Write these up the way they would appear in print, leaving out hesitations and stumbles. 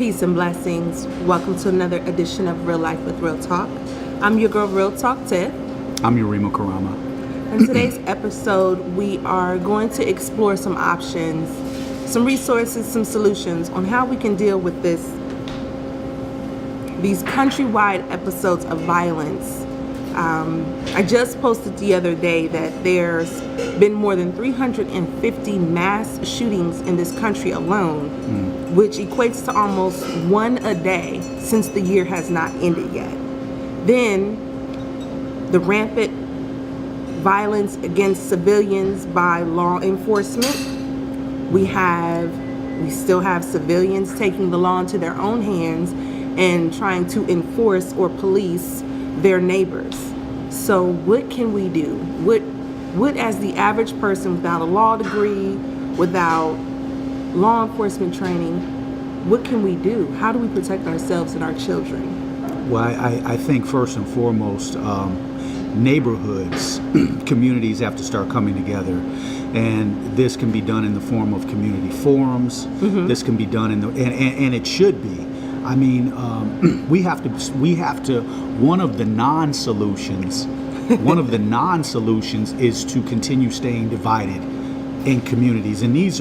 Peace and blessings. Welcome to another edition of Real Life with Real Talk. I'm your girl, Real Talk Tiff. I'm Yarima, Karama. In today's episode, we are going to explore some options, some resources, some solutions on how we can deal with these countrywide episodes of violence. I just posted the other day that there's been more than 350 mass shootings in this country alone, which equates to almost one a day since the year has not ended yet. Then the rampant violence against civilians by law enforcement. We still have civilians taking the law into their own hands and trying to enforce or police their neighbors. So what can we do? What as the average person without a law degree, without law enforcement training, what can we do? How do we protect ourselves and our children? Well, I think first and foremost, neighborhoods, communities have to start coming together. And this can be done in the form of community forums. This can be done and it should be. I mean, we have to, one of the non-solutions is to continue staying divided in communities. And these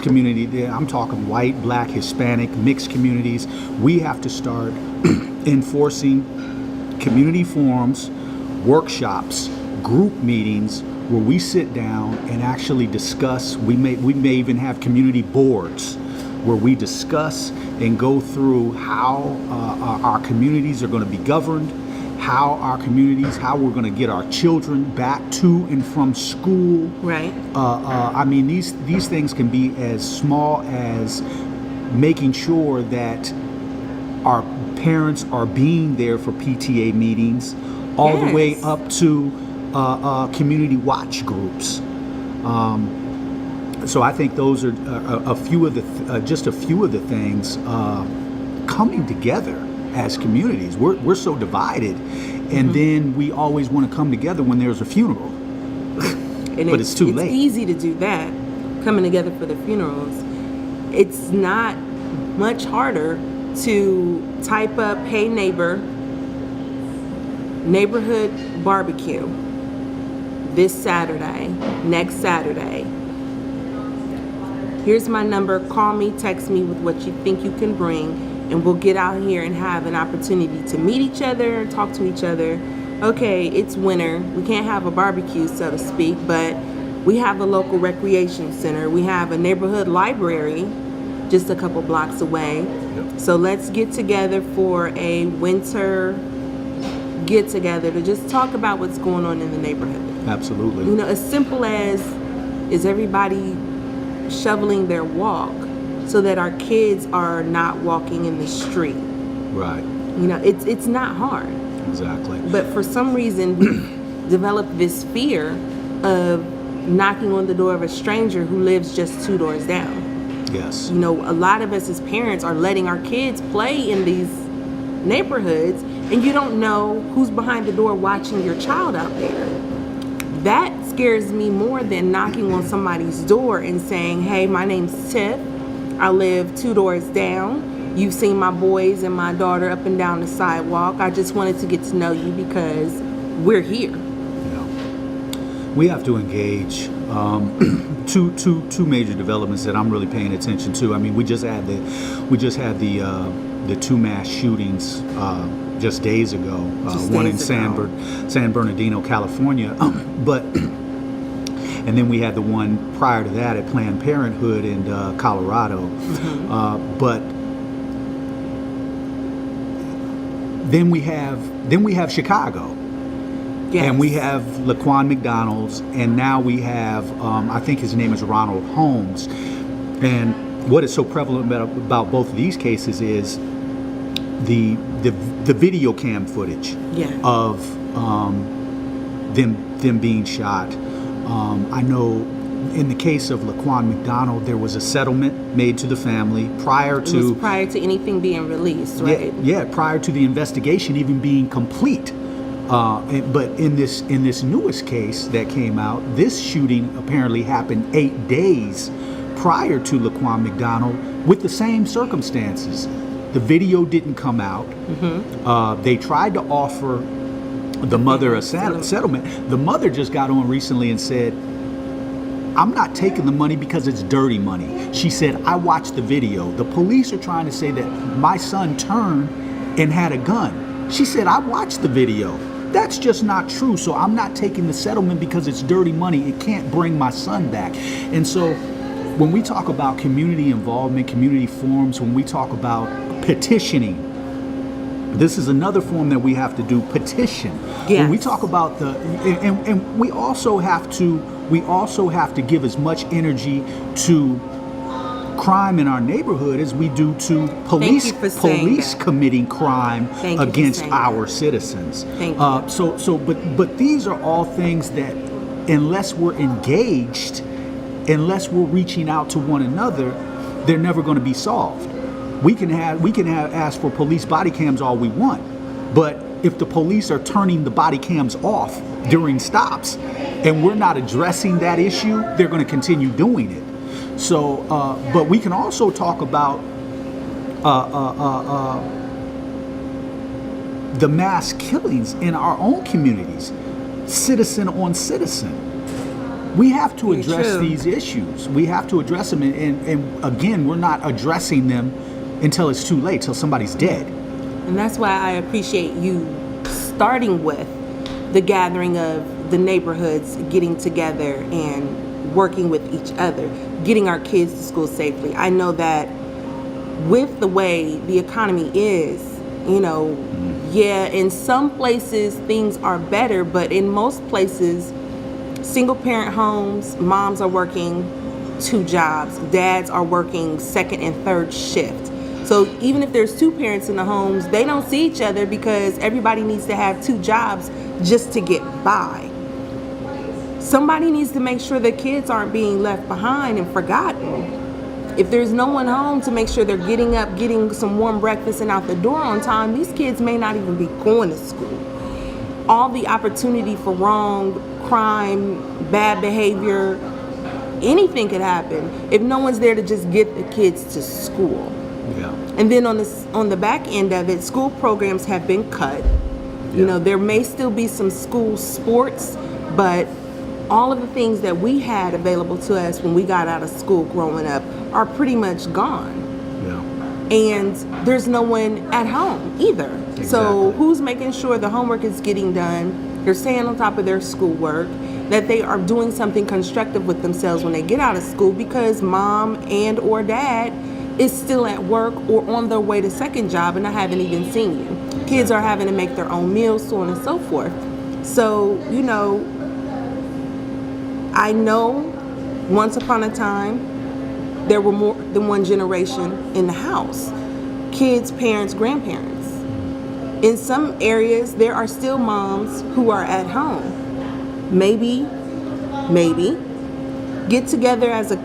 communities, I'm talking white, black, Hispanic, mixed communities. We have to start enforcing community forums, workshops, group meetings where we sit down and actually discuss. We may even have community boards where we discuss and go through how our communities are going to be governed, how we're going to get our children back to and from school. Right. I mean, these things can be as small as making sure that our parents are being there for PTA meetings, all the way up to community watch groups. So I think those are a few of the things coming together as communities. We're so divided, and then we always want to come together when there's a funeral, but it's too late. It's easy to do that, coming together for the funerals. It's not much harder to type up, "Hey neighbor, neighborhood barbecue this Saturday, next Saturday. Here's my number, call me, text me with what you think you can bring, and we'll get out here and have an opportunity to meet each other, talk to each other. Okay, it's winter, we can't have a barbecue, so to speak, but we have a local recreation center. We have a neighborhood library just a couple blocks away. So let's get together for a winter get together to just talk about what's going on in the neighborhood." Absolutely. You know, as simple as, is everybody shoveling their walk so that our kids are not walking in the street? Right. You know, it's not hard. Exactly. But for some reason, we've developed this fear of knocking on the door of a stranger who lives just 2 doors down. Yes. You know, a lot of us as parents are letting our kids play in these neighborhoods, and you don't know who's behind the door watching your child out there. That scares me more than knocking on somebody's door and saying, "Hey, my name's Tiff. I live 2 doors down. You've seen my boys and my daughter up and down the sidewalk. I just wanted to get to know you because we're here." We have to engage. Two major developments that I'm really paying attention to. I mean, we just had the 2 mass shootings just days ago. One in San Bernardino, California, and then we had the one prior to that at Planned Parenthood in Colorado. But then we have Chicago. Yes. And we have Laquan McDonald's, and now we have, I think his name is Ronald Holmes. And what is so prevalent about both of these cases is the video cam footage of them being shot. I know in the case of Laquan McDonald, there was a settlement made to the family prior to anything being released, right? Yeah, prior to the investigation even being complete. But in this newest case that came out, this shooting apparently happened 8 days prior to Laquan McDonald with the same circumstances. The video didn't come out. They tried to offer the mother a settlement. The mother just got on recently and said, I'm not taking the money because it's dirty money. She said, I watched the video. The police are trying to say that my son turned and had a gun. She said, I watched the video. That's just not true. So I'm not taking the settlement because it's dirty money. It can't bring my son back. And so when we talk about community involvement, community forums, when we talk about petitioning, this is another form that we have to do, petition. Yes. When we talk about and we also have to give as much energy to crime in our neighborhood as we do to police committing crime against our citizens. Thank you. But these are all things that, unless we're engaged, unless we're reaching out to one another, they're never going to be solved. We can ask for police body cams all we want, but if the police are turning the body cams off during stops and we're not addressing that issue, they're going to continue doing it. So, but we can also talk about the mass killings in our own communities, citizen on citizen. We have to address these issues. We have to address them, and again, we're not addressing them until it's too late, till somebody's dead. And that's why I appreciate you starting with the gathering of the neighborhoods getting together and working with each other, getting our kids to school safely. I know that with the way the economy is, yeah, in some places things are better, but in most places, single parent homes, moms are working 2 jobs, dads are working 2nd and 3rd shift. So even if there's 2 parents in the homes, they don't see each other because everybody needs to have 2 jobs just to get by. Somebody needs to make sure the kids aren't being left behind and forgotten. If there's no one home to make sure they're getting up, getting some warm breakfast and out the door on time, these kids may not even be going to school. All the opportunity for wrong, crime, bad behavior, anything could happen if no one's there to just get the kids to school. Yeah. And then on the back end of it, school programs have been cut. Yeah. There may still be some school sports, but all of the things that we had available to us when we got out of school growing up are pretty much gone. Yeah. And there's no one at home either. Exactly. So who's making sure the homework is getting done, they're staying on top of their schoolwork, that they are doing something constructive with themselves when they get out of school, because mom and or dad is still at work or on their way to second job and I haven't even seen you. Kids are having to make their own meals, so on and so forth. So, I know once upon a time there were more than one generation in the house. Kids, parents, grandparents. In some areas, there are still moms who are at home. Maybe, get together as a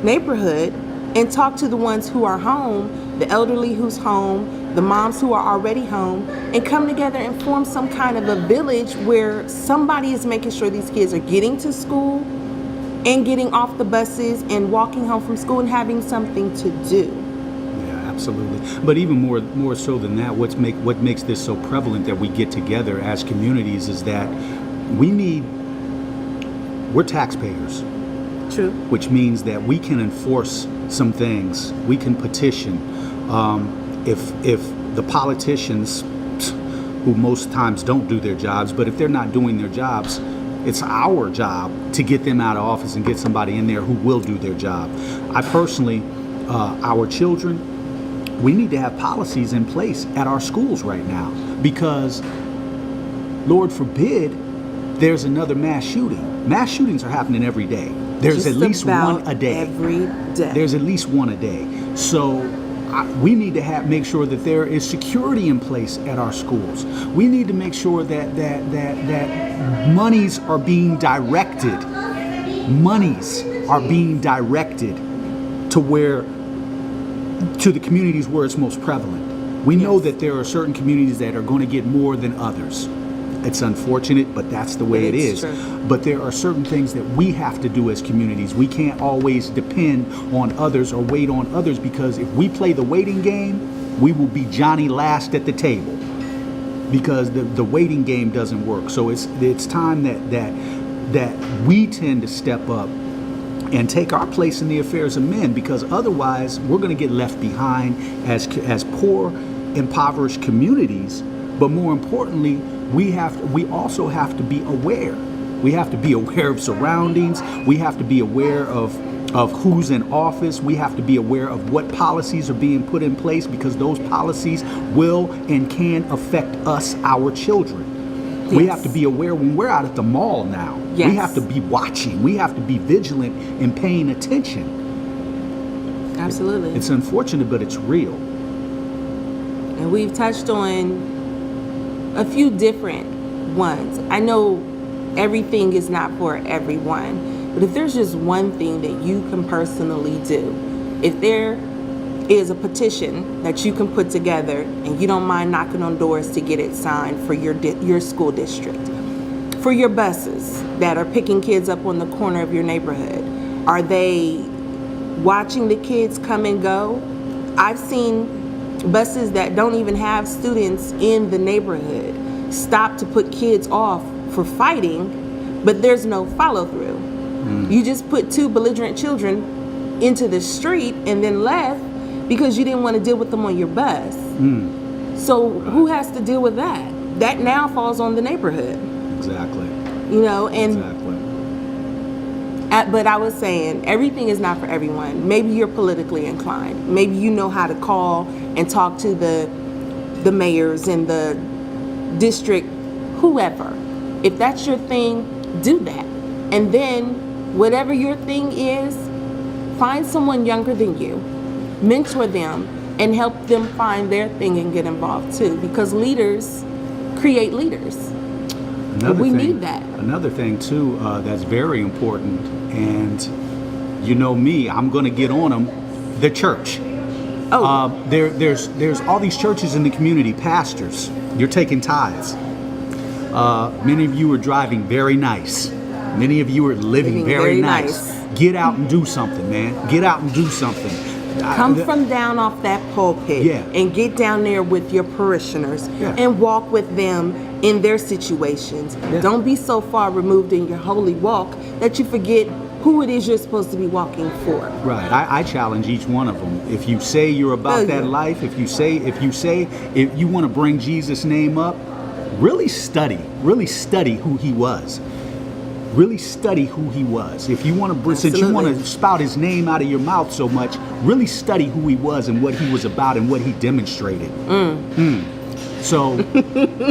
neighborhood and talk to the ones who are home, the elderly who's home, the moms who are already home, and come together and form some kind of a village where somebody is making sure these kids are getting to school and getting off the buses and walking home from school and having something to do. Yeah, absolutely. But even more so than that, what makes this so prevalent that we get together as communities is that we're taxpayers. True. Which means that we can enforce some things. We can petition. If the politicians, who most times don't do their jobs, but if they're not doing their jobs, it's our job to get them out of office and get somebody in there who will do their job. I personally, our children, we need to have policies in place at our schools right now, because Lord forbid there's another mass shooting. Mass shootings are happening every day. There's Just at least about one a day. Every day. There's at least one a day. So we need to make sure that there is security in place at our schools. We need to make sure that monies are being directed. Monies are being directed to the communities where it's most prevalent. We know that there are certain communities that are going to get more than others. It's unfortunate, but that's the way it is. True. But there are certain things that we have to do as communities. We can't always depend on others or wait on others, because if we play the waiting game, we will be Johnny last at the table because the waiting game doesn't work. So it's time that we tend to step up and take our place in the affairs of men, because otherwise we're going to get left behind as poor, impoverished communities. But more importantly, we also have to be aware. We have to be aware of surroundings. We have to be aware of who's in office. We have to be aware of what policies are being put in place, because those policies will and can affect us, our children. Yes. We have to be aware when we're out at the mall now. Yes. We have to be watching. We have to be vigilant and paying attention. Absolutely. It's unfortunate, but it's real. And we've touched on a few different ones. I know everything is not for everyone, but if there's just one thing that you can personally do, if there is a petition that you can put together and you don't mind knocking on doors to get it signed for your school district, for your buses that are picking kids up on the corner of your neighborhood, are they watching the kids come and go? I've seen buses that don't even have students in the neighborhood stop to put kids off for fighting, but there's no follow through. You just put two belligerent children into the street and then left because you didn't want to deal with them on your bus. So who has to deal with that? That now falls on the neighborhood. Exactly. You know, and exactly. But I was saying, everything is not for everyone. Maybe you're politically inclined. Maybe you know how to call and talk to the mayors and the district, whoever. If that's your thing, do that. And then whatever your thing is, find someone younger than you, mentor them, and help them find their thing and get involved too, because leaders create leaders. We need that. Another thing too that's very important, and you know me, I'm going to get on them, the church. There's all these churches in the community, pastors, you're taking tithes. Many of you are driving very nice. Many of you are living very nice. Get out and do something, man. Get out and do something. Come from down off that pulpit and get down there with your parishioners and walk with them in their situations. Don't be so far removed in your holy walk that you forget who it is you're supposed to be walking for. Right. I challenge each one of them. If you say you're about that life, if you you want to bring Jesus' name up, really study who he was. Really study who he was. If you want to, since you want to spout his name out of your mouth so much, really study who he was and what he was about and what he demonstrated. So,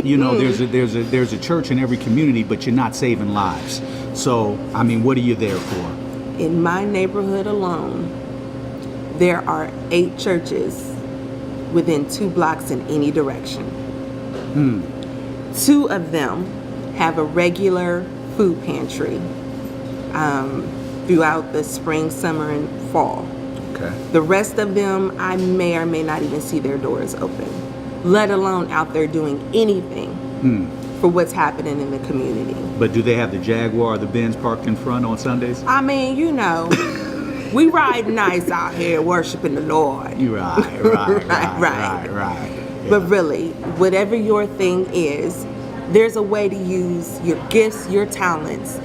you know, there's a church in every community, but you're not saving lives. So, I mean, what are you there for? In my neighborhood alone, there are 8 churches within 2 blocks in any direction. 2 of them have a regular food pantry throughout the spring, summer, and fall. Okay. The rest of them, I may or may not even see their doors open, let alone out there doing anything for what's happening in the community. But do they have the Jaguar or the Benz parked in front on Sundays? I mean, you know, we ride nice out here worshiping the Lord. You're right. Yeah. But really, whatever your thing is, there's a way to use your gifts, your talents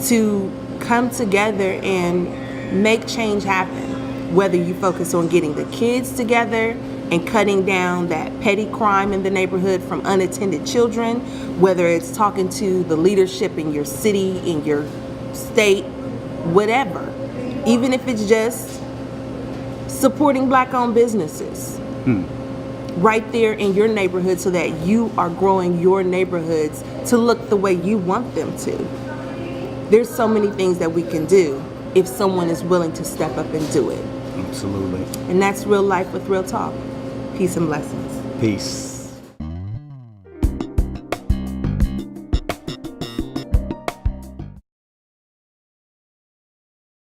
to come together and make change happen. Whether you focus on getting the kids together and cutting down that petty crime in the neighborhood from unattended children, whether it's talking to the leadership in your city, in your state, whatever. Even if it's just supporting Black-owned businesses. Right there in your neighborhood, so that you are growing your neighborhoods to look the way you want them to. There's so many things that we can do if someone is willing to step up and do it. Absolutely. And that's real life with real talk. Peace and blessings. Peace.